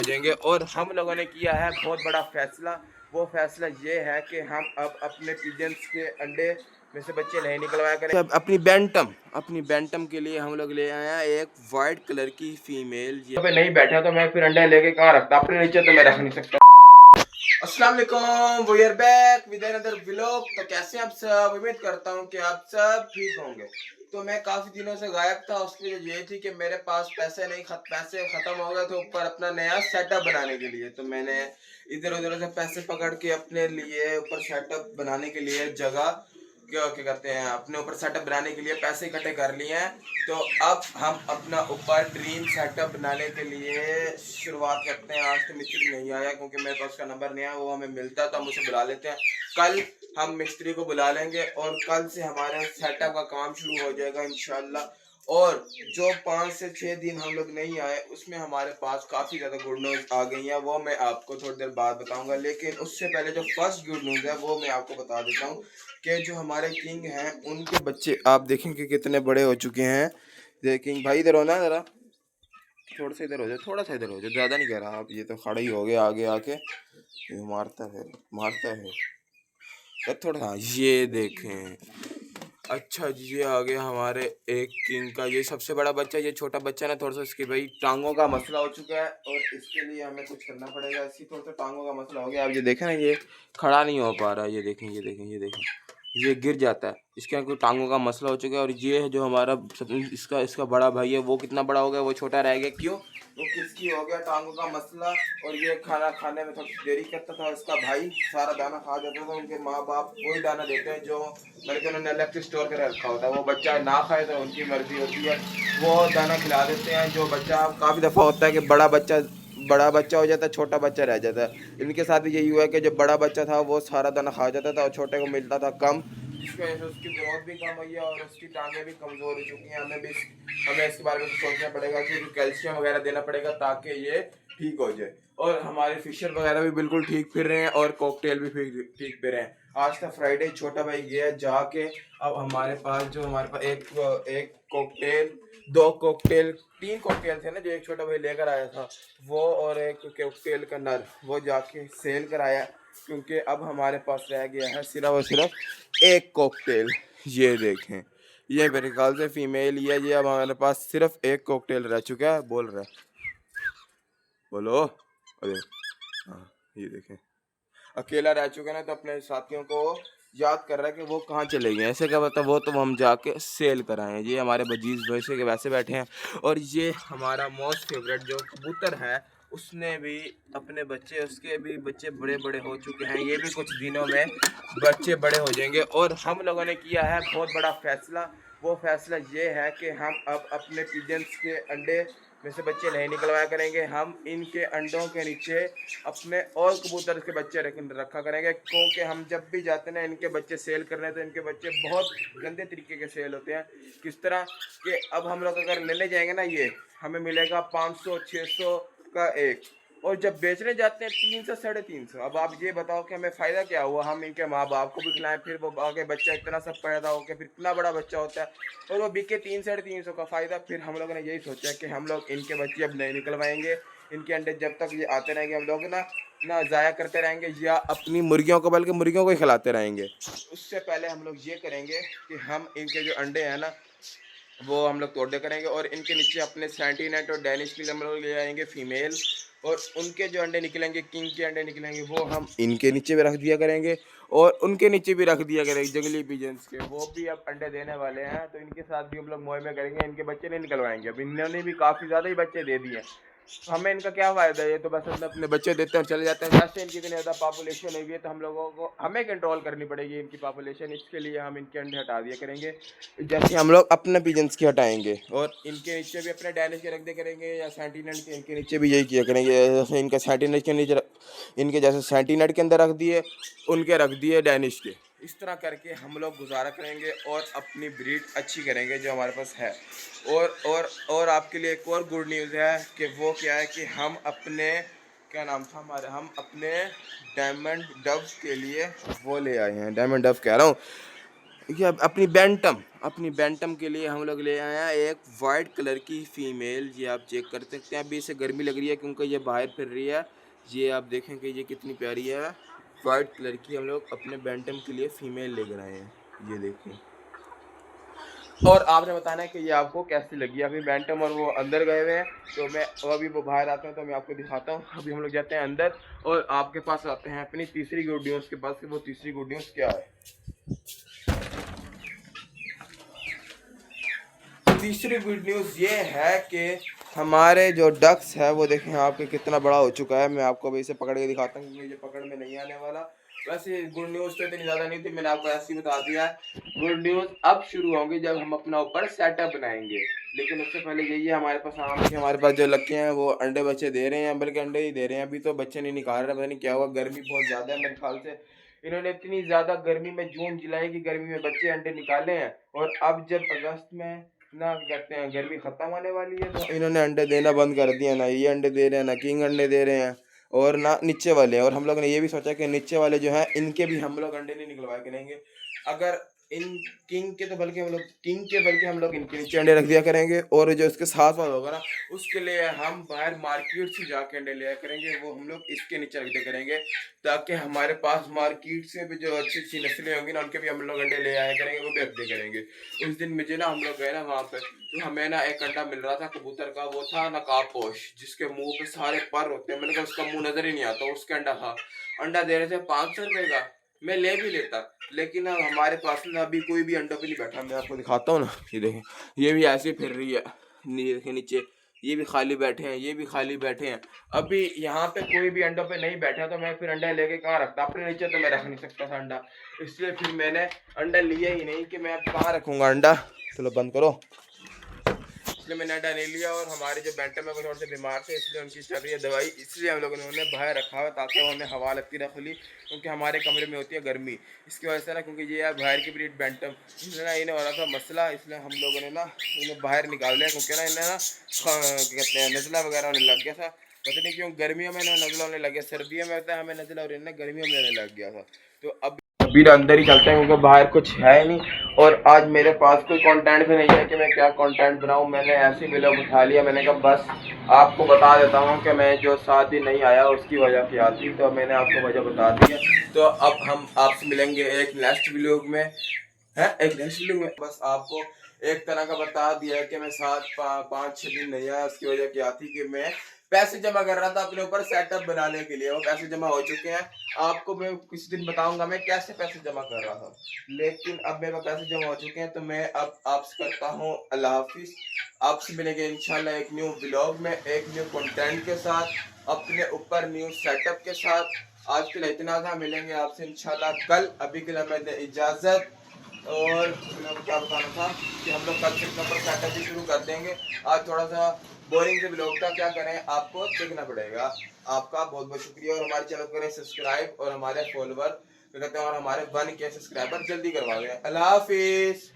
जाएंगे। और हम लोगों ने किया है बहुत बड़ा फैसला। वो फैसला ये है कि हम अब अपने पिजन्स के अंडे में से बच्चे नहीं निकलवाया करें। अब अपनी बैंटम के लिए हम लोग ले आए हैं एक वाइट कलर की फीमेल। ये पे नहीं बैठा तो मैं फिर अंडे लेके कहाँ रखता, अपने नीचे तो मैं रख नहीं सकता। अस्सलाम वालेकुम, we are back with another vlog. तो कैसे आप सब, उम्मीद करता हूँ कि आप सब ठीक होंगे। तो मैं काफी दिनों से गायब था, उसकी वजह ये थी कि मेरे पास पैसे खत्म हो गए थे ऊपर अपना नया सेटअप बनाने के लिए। तो मैंने इधर उधर से पैसे पकड़ के अपने लिए ऊपर सेटअप बनाने के लिए जगह क्या क्या करते हैं, अपने ऊपर सेटअप बनाने के लिए पैसे इकट्ठे कर लिए हैं। तो अब हम अपना ऊपर ड्रीम सेटअप बनाने के लिए शुरुआत करते हैं। आज तो मिस्त्री नहीं आया क्योंकि मेरे पास उसका नंबर नहीं आया, वो हमें मिलता तो हम उसे बुला लेते हैं। कल हम मिस्त्री को बुला लेंगे और कल से हमारे सेटअप का काम शुरू हो जाएगा इंशाल्लाह। और जो 5 से 6 दिन हम लोग नहीं आए उसमें हमारे पास काफ़ी ज़्यादा गुड न्यूज़ आ गई है, वो मैं आपको थोड़ी देर बाद बताऊंगा। लेकिन उससे पहले जो फर्स्ट गुड न्यूज़ है वो मैं आपको बता देता हूँ कि जो हमारे किंग हैं उनके बच्चे आप देखेंगे कितने बड़े हो चुके हैं। देखेंगे भाई, इधर हो ना ज़रा, थोड़ा सा इधर हो जाए, थोड़ा सा इधर हो जाए, ज़्यादा नहीं कह रहा आप, ये तो खड़ा ही हो गया आगे आके, ये मारता है यार थोड़ा। हाँ ये देखें, अच्छा जी ये आ गया हमारे एक किंग का ये सबसे बड़ा बच्चा। ये छोटा बच्चा ना थोड़ा सा इसकी भाई टांगों का मसला हो चुका है और इसके लिए हमें कुछ करना पड़ेगा। इसकी थोड़ा सा टांगों का मसला हो गया। आप ये देखें ना, ये खड़ा नहीं हो पा रहा है। ये देखें ये गिर जाता है, इसके कोई टांगों का मसला हो चुका है। और ये है जो हमारा इसका इसका बड़ा भाई है, वो कितना बड़ा हो गया, वो छोटा रह गया। क्यों? वो किसकी हो गया टांगों का मसला। और ये खाना खाने में थोड़ी देरी करता था, इसका भाई सारा दाना खा जाता था। उनके माँ बाप वही दाना देते हैं जो बल्कि उन्होंने अलग से स्टोर कर रखा होता है। वो बच्चा ना खाए तो उनकी मर्जी होती है, वो दाना खिला देते हैं। जो बच्चा काफ़ी दफ़ा होता है कि बड़ा बच्चा हो जाता है, छोटा बच्चा रह जाता है। इनके साथ भी यही हुआ है कि जो बड़ा बच्चा था वो सारा दाना खा जाता था और छोटे को मिलता था कम, जिसकी वजह से उसकी ग्रोथ भी कम हुई है और उसकी टांगें भी कमज़ोर हो चुकी हैं। हमें इसके बारे में सोचना पड़ेगा कि कैल्शियम वगैरह देना पड़ेगा ताकि ये ठीक हो जाए। और हमारे फिशर वगैरह भी बिल्कुल ठीक फिर रहे हैं और कॉकटेल भी ठीक फिर रहे हैं। आज का फ्राइडे, छोटा भाई गया जाके। अब हमारे पास एक कॉकटेल, 2 कॉकटेल, 3 कॉकटेल थे ना जो एक छोटा भाई लेकर आया था, वो और एक कॉकटेल का नर वो जाके सेल कराया। क्योंकि अब हमारे पास रह गया है सिर्फ और सिर्फ एक कॉकटेल। ये देखें, ये मेरे ख्याल से फीमेल ही है। ये अब हमारे पास सिर्फ एक कॉकटेल रह चुका है। बोल रहा है, बोलो। अरे हाँ, ये देखें अकेला रह चुका है ना, तो अपने साथियों को याद कर रहा है कि वो कहाँ चले गए। ऐसे क्या बता, वो तो हम जाके सेल कराएं। ये हमारे बजीज वैसे के वैसे बैठे हैं। और ये हमारा मोस्ट फेवरेट जो कबूतर है, उसने भी अपने बच्चे, उसके भी बच्चे बड़े बड़े हो चुके हैं। ये भी कुछ दिनों में बच्चे बड़े हो जाएंगे। और हम लोगों ने किया है बहुत बड़ा फैसला। वो फैसला ये है कि हम अब अपने पिजन्स के अंडे में से बच्चे नहीं निकलवाया करेंगे। हम इनके अंडों के नीचे अपने और कबूतर के बच्चे रखा करेंगे। क्योंकि हम जब भी जाते हैं ना इनके बच्चे सेल करने, तो इनके बच्चे बहुत गंदे तरीके के सेल होते हैं। किस तरह कि अब हम लोग अगर लेने जाएंगे ना, ये हमें मिलेगा 500-600 का एक, और जब बेचने जाते हैं 300-350। अब आप ये बताओ कि हमें फ़ायदा क्या हुआ। हम इनके माँ बाप को भी खिलाएं, फिर वो आगे बच्चा इतना सब पैदा हो के फिर इतना बड़ा बच्चा होता है और वो बिके 300-350 का फ़ायदा। फिर हम लोगों ने यही सोचा कि हम लोग इनके बच्चे अब नहीं निकलवाएंगे। इनके अंडे जब तक ये आते रहेंगे हम लोग ना ना ज़ाया करते रहेंगे या अपनी मुर्गियों को, बल्कि मुर्गियों को ही खिलाते रहेंगे। उससे पहले हम लोग ये करेंगे कि हम इनके जो अंडे हैं ना वो हम लोग तोड़े करेंगे और इनके नीचे अपने सेंटीनेट और डैनिश के लिए हम लोग ले आएंगे फीमेल। और उनके जो अंडे निकलेंगे, किंग के अंडे निकलेंगे, वो हम इनके नीचे भी रख दिया करेंगे और उनके नीचे भी रख दिया करेंगे जंगली पिजन्स के। वो भी अब अंडे देने वाले हैं, तो इनके साथ भी हम लोग मुहिम करेंगे। इनके बच्चे नहीं निकलवाएंगे। अब इन्होंने भी काफ़ी ज़्यादा ही बच्चे दे दिए। हमें इनका क्या फ़ायदा है, ये तो बस अपने बच्चे देते हैं और चले जाते हैं। वैसे इनकी इतनी ज़्यादा पॉपुलेशन हुई है तो हम लोगों को हमें कंट्रोल करनी पड़ेगी इनकी पॉपुलेशन। इसके लिए हम इनके अंडे हटा दिया करेंगे जैसे हम लोग अपने पिजन्स के हटाएंगे। और इनके नीचे भी अपने डैनिश के रख दिया करेंगे या सेंटीनेट के, इनके नीचे भी यही किया करेंगे। जैसे इनके सेंटीनेट के नीचे इनके जैसे सेंटीनेट के अंदर रख दिए, उनके रख दिए डैनिश के। इस तरह करके हम लोग गुजारा करेंगे और अपनी ब्रीड अच्छी करेंगे जो हमारे पास है। और आपके लिए एक और गुड न्यूज़ है कि वो क्या है कि हम अपने, क्या नाम था हमारे, हम अपने डायमंड डव के लिए वो ले आए हैं। डायमंड डव कह रहा हूँ, ये अपनी बैंटम के लिए हम लोग ले आए हैं एक वाइट कलर की फीमेल। ये आप चेक कर सकते हैं। अभी इसे गर्मी लग रही है क्योंकि ये बाहर फिर रही है। ये आप देखें कि ये कितनी प्यारी है, वाइट कलर की। हम लोग अपने बैंटम के लिए फीमेल लेकर आए हैं, ये देखें। और आपने बताना है कि ये आपको कैसी लगी। अभी बैंटम और वो अंदर गए हुए हैं, तो मैं अभी वो बाहर आते हैं तो मैं आपको दिखाता हूँ। अभी हम लोग जाते हैं अंदर और आपके पास आते हैं अपनी तीसरी गुड न्यूज़ के पास कि वो तीसरी गुड न्यूज़ क्या है। तीसरी गुड न्यूज़ ये है कि हमारे जो डक्स है वो देखें आपके कितना बड़ा हो चुका है। मैं आपको अभी इसे पकड़ के दिखाता हूँ क्योंकि ये पकड़ में नहीं आने वाला। वैसे गुड न्यूज़ तो इतनी ज़्यादा नहीं थी, मैंने आपको ऐसे ही बता दिया है। गुड न्यूज़ अब शुरू होंगी जब हम अपना ऊपर सेटअप बनाएंगे, लेकिन उससे पहले यही है हमारे पास आम के, हमारे पास जो लक्के हैं वो अंडे बच्चे दे रहे हैं, बल्कि अंडे ही दे रहे हैं। अभी तो बच्चे नहीं निकाल रहे, पता नहीं क्या हुआ, गर्मी बहुत ज़्यादा है मेरे ख्याल से। इन्होंने इतनी ज़्यादा गर्मी में, जून जुलाई की गर्मी में बच्चे अंडे निकाले हैं, और अब जब अगस्त में ना कहते हैं गर्मी खत्म होने वाली है तो इन्होंने अंडे देना बंद कर दिया। ना ये अंडे दे रहे हैं, ना किंग अंडे दे रहे हैं, और ना नीचे वाले। और हम लोग ने ये भी सोचा कि नीचे वाले जो हैं इनके भी हम लोग अंडे नहीं निकलवाया करेंगे। अगर इन किंग के तो बल्कि हम लोग किंग के बल्कि हम लोग इनके नीचे अंडे रख दिया करेंगे, और जो इसके साथ वाला होगा ना उसके लिए हम बाहर मार्केट से जाके अंडे लिया करेंगे, वो हम लोग इसके नीचे रख दिया करेंगे, ताकि हमारे पास मार्केट से भी जो अच्छी अच्छी नस्लें होंगी ना उनके भी हम लोग अंडे ले आया करेंगे, वो भी रख दिया करेंगे। उस दिन मुझे ना हम लोग गए ना वहाँ पे, तो हमें ना एक अंडा मिल रहा था कबूतर का, वो था नकाबपोश, जिसके मुंह पे सारे पर होते हैं। मैंने कहा उसका मुंह नजर ही नहीं आता, उसके अंडा था। अंडा दे रहे थे 500 रुपए का, मैं ले भी लेता, लेकिन अब हमारे पास ना अभी कोई भी अंडा पे नहीं बैठा। मैं आपको दिखाता हूँ ना, ये देखें, ये भी ऐसे फिर रही है, देखें नीचे, ये भी खाली बैठे हैं, ये भी खाली बैठे हैं। अभी यहाँ पे कोई भी अंडों पे नहीं बैठा तो मैं फिर अंडा लेके कहाँ रखता, अपने नीचे तो मैं रख नहीं सकता था अंडा, इसलिए फिर मैंने अंडा लिया ही नहीं कि मैं अब कहाँ रखूँगा अंडा। चलो बंद करो। इसलिए मैंने अंडा नहीं लिया। और हमारे जो बैंटम है वो थोड़े से बीमार थे, इसलिए उनकी चल रही है दवाई, इसलिए हम लोगों ने उन्हें बाहर रखा हुआ ताकि उन्हें हवा लगती रहे खुली, क्योंकि हमारे कमरे में होती है गर्मी। इसकी वजह से ना, क्योंकि ये है बाहर की ब्रीड बैंटम, इसलिए ना इन्हें हो रहा था मसला, इसलिए हम लोगों ने ना इन्हें बाहर निकाल लिया, क्योंकि ना इन्हें ना कहते हैं नज़ला वगैरह होने लग गया था। पता नहीं क्यों गर्मियों में नज़ला होने लग गया, सर्दियों में होता है हमें नज़ला, और इन्हें गर्मियों में होने लग गया था। तो अब अभी अंदर ही चलते हैं क्योंकि बाहर कुछ है ही नहीं, और आज मेरे पास कोई कंटेंट भी नहीं है कि मैं क्या कंटेंट बनाऊं। मैंने ऐसे ही व्लॉग उठा लिया, मैंने कहा बस आपको बता देता हूं कि मैं जो 7 दिन नहीं आया उसकी वजह क्या थी, तो मैंने आपको वजह बता दी है। तो अब हम आपसे मिलेंगे एक नेक्स्ट व्लॉग में, है एक नेक्स्ट व्लॉग में। बस आपको एक तरह का बता दिया है कि मैं 5-6 दिन नहीं आया, उसकी वजह क्या थी कि मैं पैसे जमा कर रहा था अपने ऊपर सेटअप बनाने के लिए। वो पैसे जमा हो चुके हैं, आपको मैं किसी दिन बताऊंगा मैं कैसे पैसे जमा कर रहा था, लेकिन अब मेरे पैसे जमा हो चुके हैं। तो मैं अब आपसे करता हूँ अल्लाह हाफिज। आपसे मिलेंगे इंशाल्लाह एक न्यू व्लॉग में, एक न्यू कंटेंट के साथ, अपने ऊपर न्यू सेटअप के साथ। आज के लिए इतना था, मिलेंगे आपसे इंशाल्लाह कल। अभी के लिए मैं दे इजाज़त। और मैंने क्या बताना था कि हम लोग कल से अपना सेटअप भी शुरू कर देंगे। आज थोड़ा सा बोरिंग से व्लॉग था, क्या करें, आपको देखना पड़ेगा। आपका बहुत बहुत शुक्रिया, और हमारे चैनल को करें सब्सक्राइब, और हमारे फॉलोवर कहते हैं और हमारे 1K सब्सक्राइबर जल्दी करवा दें। अल्लाह हाफिज।